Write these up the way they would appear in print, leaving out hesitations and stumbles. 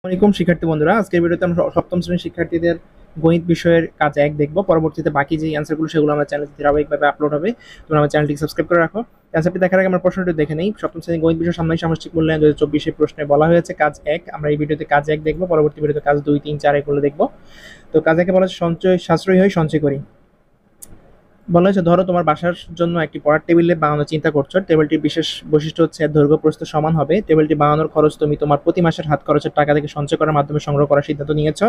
আসসালামু শিক্ষার্থী বন্ধুরা, আজকের ভিডিওতে আমরা সপ্তম শ্রেণীর শিক্ষার্থীদের গণিত বিষয়ের কাজ 1 দেখব। পরবর্তীতে বাকি যে অ্যান্সারগুলো সেগুলো আমার চ্যানেলে ধারাবাহিকভাবে আপলোড হবে। তোমরা আমার চ্যানেলটিকে সাবস্ক্রাইব করে রাখো। অ্যান্সারটি দেখার আগে আমরা প্রশ্নটি দেখে নেই। সপ্তম শ্রেণীর গণিত বিষয় সাময়িক সামষ্টিক মূল্যায়ন 2024 প্রশ্নে বলা হয়েছে কাজ 1। আমরা এই ভিডিওতে কাজ 1 দেখব, পরবর্তী ভিডিওতে কাজ 2, 3, 4 এগুলো দেখব। তো কাজ 1 এ বলা হচ্ছে সাশ্রয়ী হয় সঞ্চয় করি। বলা হয়েছে ধরো তোমার বাসার জন্য একটি পড়ার টেবিলে বানানোর চিন্তা করছো। টেবিলটির বিশেষ বৈশিষ্ট্য হচ্ছে দৈর্ঘ্য প্রস্থ সমান হবে। টেবিলটি বানানোর খরচ তুমি তোমার প্রতি মাসের হাত খরচের টাকা থেকে সঞ্চয় করার মাধ্যমে সংগ্রহ করার সিদ্ধান্ত নিয়েছো।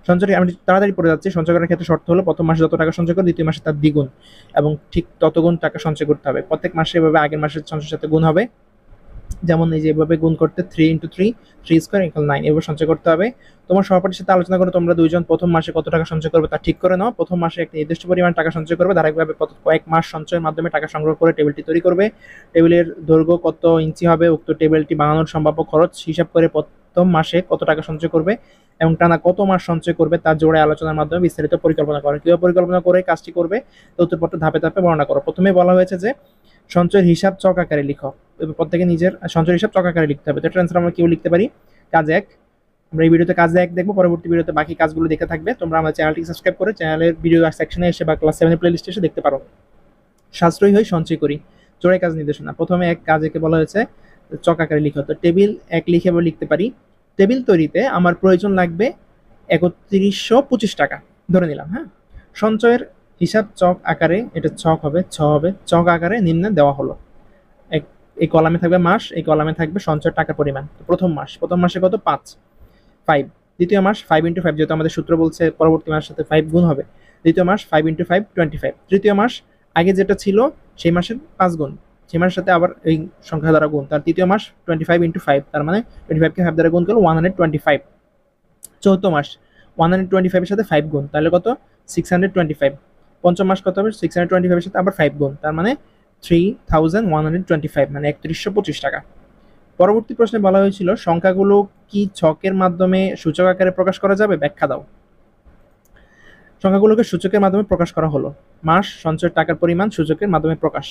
সঞ্চয় আমি তাড়াতাড়ি পড়ে যাচ্ছি। সঞ্চয় করার ক্ষেত্রে শর্ত হলো প্রথম মাসে যত টাকা সঞ্চয় করো দ্বিতীয় মাসে তার দ্বিগুণ এবং ঠিক তত গুণ টাকা সঞ্চয় করতে হবে। প্রত্যেক মাসে এভাবে আগের মাসের সঞ্চয়ের সাথে গুণ হবে। যেমন এই যে এভাবে গুণ করতে 3 × 3 3 স্কয়ার = 9 এভাবে সঞ্চয় করতে হবে। তোমার সহপাঠীর সাথে আলোচনা করে তোমরা দুইজন প্রথম মাসে কত টাকা সঞ্চয় করবে তা ঠিক করে নাও। প্রথম মাসে একটা নির্দিষ্ট পরিমাণ টাকা সঞ্চয় করবে, ধারাবাহিকভাবে কয়েক মাস সঞ্চয়ের মাধ্যমে টাকা সংগ্রহ করে টেবিলটি তৈরি করবে। টেবিলের দৈর্ঘ্য কত ইঞ্চি হবে, উক্ত টেবিলটি বানানোর সম্ভাব্য খরচ হিসাব করে প্রথম মাসে কত টাকা সঞ্চয় করবে এবং টানা কত মাস সঞ্চয় করবে তার জোড়ায় আলোচনার মাধ্যমে বিস্তারিত পরিকল্পনা করো। কিভাবে পরিকল্পনা করে কাজটি করবে তা উত্তরপত্র ধাপে ধাপে বর্ণনা করো। প্রথমে বলা হয়েছে যে সঞ্চয়ের হিসাব চক আকারে লিখো। প্রত্যেকে নিজের সঞ্চয়ের হিসাব চক আকারে লিখতে হবে। তো এটা অ্যান্সার আমরা কিভাবে লিখতে পারি? কাজ 1। আমরা এই ভিডিওতে কাজ 1 দেখবো, পরবর্তী ভিডিওতে বাকি কাজগুলো দেখতে থাকবে। তোমরা আমার চ্যানেলটি সাবস্ক্রাইব করে চ্যানেলের ভিডিও সেকশনে এসে বা ক্লাস 7 প্লেলিস্টে এসে দেখতে পারো। সাশ্রয়ী হই সঞ্চয় করি, জোড়ায় কাজ নির্দেশনা। প্রথমে এক কাজ একে বলা হয়েছে চক আকারে লিখো। তো টেবিল 1 লিখে লিখতে পারি টেবিল তৈরিতে আমার প্রয়োজন লাগবে 3125 টাকা ধরে নিলাম। হ্যাঁ, সঞ্চয়ের হিসাব চক আকারে, এটা ছক হবে, চক আকারে নিম্নে দেওয়া হলো। এই কলামে থাকবে মাস, এই কলামে থাকবে সঞ্চয়ের টাকার পরিমাণ। প্রথম মাসে কত? 5। দ্বিতীয় মাস 5 × 5, যেহেতু আমাদের সূত্র বলছে পরবর্তী মাসের সাথে 5 গুণ হবে। দ্বিতীয় মাস 5 × 5 25। তৃতীয় মাস আগে যেটা ছিল সেই মাসের 5 গুণ, সেই মাসের সাথে আবার এই সংখ্যা দ্বারা গুণ। তার তৃতীয় মাস 25 × 5, তার মানে 25 কে 5 দ্বারা গুণ করলে 125। চৌথ মাস 125 এর সাথে 5 গুণ, তাহলে কত? 625। পঞ্চম মাস কত হবে? 625 এর সাথে আবার 5 গুণ, তার মানে 3125, মানে 3125 টাকা। পরবর্তী প্রশ্নে বলা হয়েছিল সংখ্যাগুলো কি ছকের মাধ্যমে সূচক আকারে প্রকাশ করা যাবে? ব্যাখ্যা দাও। সংখ্যাগুলোকে সূচকের মাধ্যমে প্রকাশ করা হলো। মাস, সঞ্চয়ের টাকার পরিমাণ সূচকের মাধ্যমে প্রকাশ।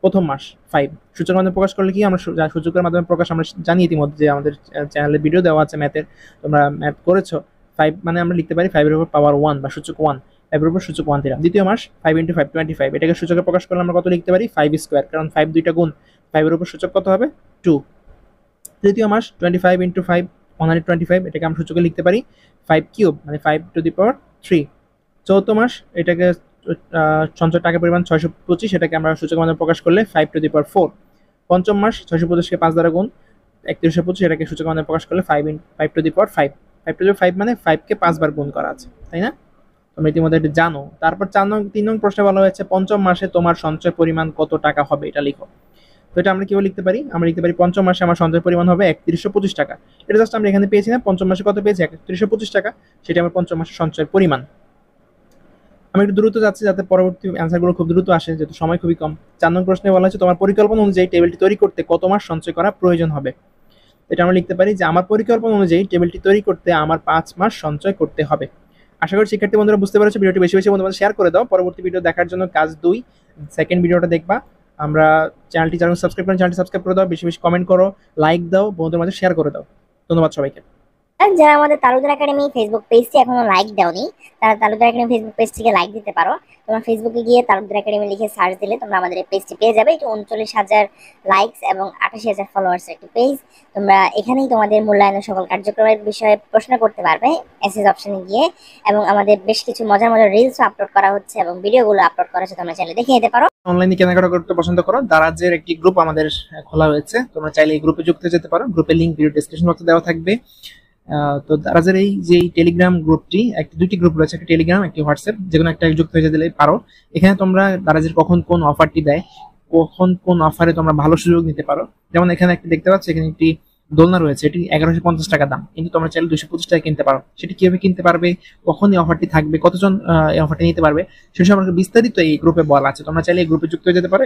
প্রথম মাস 5 সূচকের মাধ্যমে প্রকাশ করলে কি আমরা সূচকের মাধ্যমে প্রকাশ আমরা জানি ইতিমধ্যে, যে আমাদের চ্যানেলে ভিডিও দেওয়া আছে ম্যাথের, তোমরা ম্যাথ করেছো। 5 মানে আমরা লিখতে পারি 5 এর উপর পাওয়ার 1 বা সূচক 1, 5 এর উপর সূচক 1 দিলাম। দ্বিতীয় মাস 5 × 5 25, এটাকে সূচকে প্রকাশ করলে আমরা কত লিখতে পারি? 5 স্কয়ার, কারণ 5 দুইটা গুণ, 5 এর উপর সূচক কত হবে? 2। তৃতীয় মাস 25 × 5 125, এটাকে আমরা সূচকে লিখতে পারি 5 কিউব, মানে 5⁻3। চৌথ মাস এটাকে সঞ্চয় টাকা পরিমাণ 625, এটাকে আমরা সূচকের মাধ্যমে প্রকাশ করলে 5⁴। পঞ্চম মাস 625 কে 5 দ্বারা গুণ 3125, এটাকে সূচকের মাধ্যমে প্রকাশ করলে 5⁵। 5⁵ মানে 5 কে 5 বার গুণ করা আছে, তাই না? তোমরা ইতিমধ্যে এটা জানো। তারপর 3 নং প্রশ্নে বলা হয়েছে পঞ্চম মাসে তোমার সঞ্চয় পরিমাণ কত টাকা হবে, এটা লিখো। তো এটা আমরা কিভাবে লিখতে পারি? আমরা লিখতে পারি পঞ্চম মাসে আমার সঞ্চয় পরিমাণ হবে 3125 টাকা। এটা জাস্ট আমরা এখানে পেয়েছি না, পঞ্চম মাসে কত পেয়েছি? 3125 টাকা, সেটা আমার পঞ্চম মাসের সঞ্চয়ের পরিমাণ। আমি একটু দ্রুত যাচ্ছি যাতে পরবর্তী অ্যান্সারগুলো খুব দ্রুত আসে, যেহেতু সময় খুবই কম। 4 নং প্রশ্নে বলা হয়েছে তোমার পরিকল্পনা অনুযায়ী টেবিলটি তৈরি করতে কত মাস সঞ্চয় করা প্রয়োজন হবে। এটা আমরা লিখতে পারি যে আমার পরিকল্পনা অনুযায়ী টেবিলটি তৈরি করতে আমার 5 মাস সঞ্চয় করতে হবে। আশা করি শিক্ষার্থী বন্ধুরা বুঝতে পেরেছো। ভিডিওটি বেশি বেশি বন্ধুদের শেয়ার করে দাও। পরবর্তী ভিডিও দেখার জন্য কাজ 2 সেকেন্ড ভিডিওটা দেখবা। আমরা চ্যানেলটি যারা সাবস্ক্রাইব করেন চ্যানেলটি সাবস্ক্রাইব করে দাও, বেশি বেশি কমেন্ট করো, লাইক দাও, বন্ধুদের মাঝে শেয়ার করে দাও। ধন্যবাদ সবাইকে। যারা আমাদের তালুকদার একাডেমি ফেসবুক পেজটি এখনো লাইক দাওনি, তারা তালুকদার একাডেমি ফেসবুক পেজটিকে লাইক দিতে পারো। তোমরা ফেসবুকে গিয়ে তালুকদার একাডেমি লিখে সার্চ দিলে তোমরা আমাদের এই পেজটি পেয়ে যাবে। এটি 39,000 লাইকস এবং 88,000 ফলোয়ার্স একটি পেজ। তোমরা এখানেই তোমাদের মূল্যায়নের সকল কার্যক্রমের বিষয়ে প্রশ্ন করতে পারবে এসএস অপশনে গিয়ে, এবং আমাদের বেশ কিছু মজার মজার রিলসও আপলোড করা হচ্ছে এবং ভিডিওগুলো আপলোড করা হচ্ছে, তোমরা চাইলে দেখে নিতে পারো। অনলাইনে কেনাকাটা করতে পছন্দ করো, দারাজের একটি গ্রুপ আমাদের খোলা হয়েছে, তোমরা চাইলে এই গ্রুপে যুক্ত হতে পারো। গ্রুপের লিংক ভিডিও ডেসক্রিপশন বক্সে দেওয়া থাকবে। তো দারাজের এই যে টেলিগ্রাম গ্রুপটি, দুটি গ্রুপ রয়েছে, একটা টেলিগ্রাম একটি হোয়াটসঅ্যাপ, যেকোনো একটা যুক্ত হয়ে দিলে পারো। এখানে তোমরা দারাজের কখন কোন অফারটি দেয়, কখন কোন অফারে তোমরা ভালো সুযোগ নিতে পারো। যেমন এখানে একটি দেখতে পাচ্ছ, এখানে একটি দোলনা রয়েছে, এটি 1150 টাকা দাম, কিন্তু তোমরা চাইলে 225 টাকা কিনতে পারো। সেটি কিভাবে কিনতে পারবে, কখন এই অফারটি থাকবে, কতজন এই অফারটি নিতে পারবে, সে সম্পর্কে বিস্তারিত এই গ্রুপে বলা আছে। তোমরা চাইলে এই গ্রুপে যুক্ত হয়ে যেতে পারো।